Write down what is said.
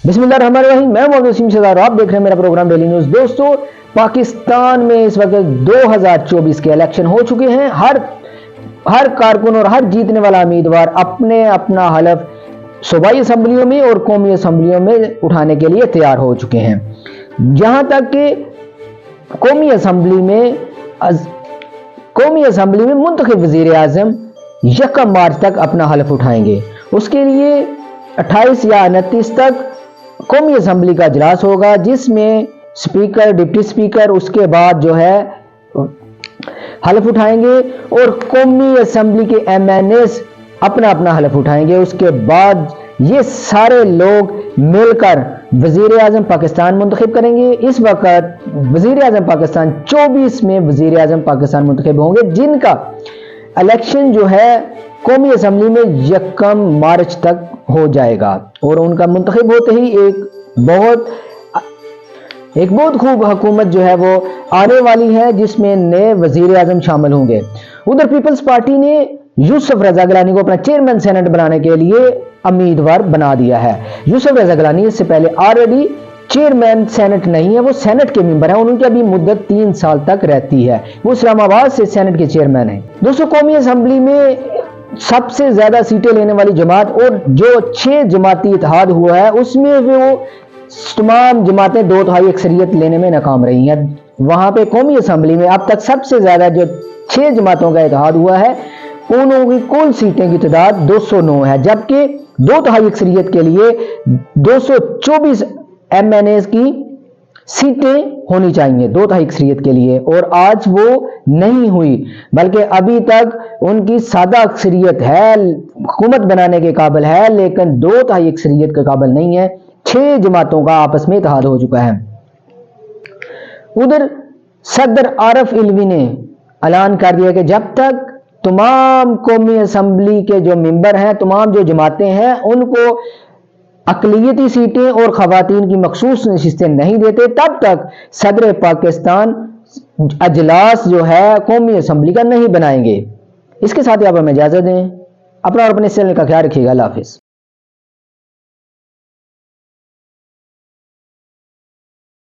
बिस्मिल्लाहिर्रहमानिर्रहीम। मैं मोहम्मद वसीम सरदार, आप देख रहे हैं मेरा प्रोग्राम डेली न्यूज़। दोस्तों, पाकिस्तान में इस वक्त 2024 के इलेक्शन हो चुके हैं। हर कारकुन और हर जीतने वाला उम्मीदवार अपना हलफ सूबाई असम्बलियों में और कौमी असम्बलियों में उठाने के लिए तैयार हो चुके हैं। जहां तक कि कौमी असम्बली में मुंतखब वज़ीर आज़म 1 मार्च तक अपना हलफ उठाएंगे। उसके लिए 28 या 29 तक कौमी असम्बली का इजलास होगा, जिसमें स्पीकर, डिप्टी स्पीकर उसके बाद जो है हलफ उठाएंगे और कौमी असम्बली के MNAs अपना हलफ उठाएंगे। उसके बाद ये सारे लोग मिलकर वज़ीर आज़म पाकिस्तान मुंतखब करेंगे। इस वक्त वज़ीर आज़म पाकिस्तान 24 में वज़ीर आज़म पाकिस्तान मुंतखब होंगे, जिनका इलेक्शन जो है कौमी असम्बली में 1 मार्च तक हो जाएगा। और उनका मुंतखब होते ही एक बहुत खूब हुकूमत जो है वो आने वाली है, जिसमें नए वज़ीर आज़म शामिल होंगे। उधर पीपल्स पार्टी ने यूसुफ रज़ा गिलानी को अपना चेयरमैन सेनेट बनाने के लिए उम्मीदवार बना दिया है। यूसुफ रज़ा गिलानी इससे पहले ऑलरेडी चेयरमैन सेनेट नहीं है, वो सेनेट के मेंबर है। उनकी अभी मुद्दत 3 साल तक रहती है। वो इस्लामाबाद से सेनेट के चेयरमैन है। दोस्तों, कौमी असम्बली में सबसे ज्यादा सीटें लेने वाली जमात और जो 6 जमाती इत्तेहाद हुआ है, उसमें वो तमाम जमातें 2/3 अक्सरियत लेने में नाकाम रही हैं। वहां पे कौमी असम्बली में अब तक सबसे ज्यादा जो 6 जमातों का इत्तेहाद हुआ है, उन की कुल सीटें की तादाद 209 है, जबकि 2/3 अक्सरियत के लिए 224 MNAs की सीटें होनी चाहिए 2/3 अक्सरियत के लिए, और आज वो नहीं हुई, बल्कि अभी तक उनकी सादा अक्सरियत है, हुकूमत बनाने के काबिल है, लेकिन 2/3 अक्सरियत के काबिल नहीं है। 6 जमातों का आपस में इत्तेहाद हो चुका है। उधर सदर आरिफ अलवी ने ऐलान कर दिया कि जब तक तमाम कौमी असम्बली के जो मेंबर हैं, तमाम जो जमातें हैं, उनको अक़लियती सीटें और खवातीन की मखसूस नशिस्तें नहीं देते, तब तक सदर पाकिस्तान अजलास जो है कौमी असम्बली का नहीं बनाएंगे। इसके साथ ही आप हमें इजाज़त दें। अपना और अपने चैनल का ख्याल रखिएगा। अल्लाह हाफ़िज़।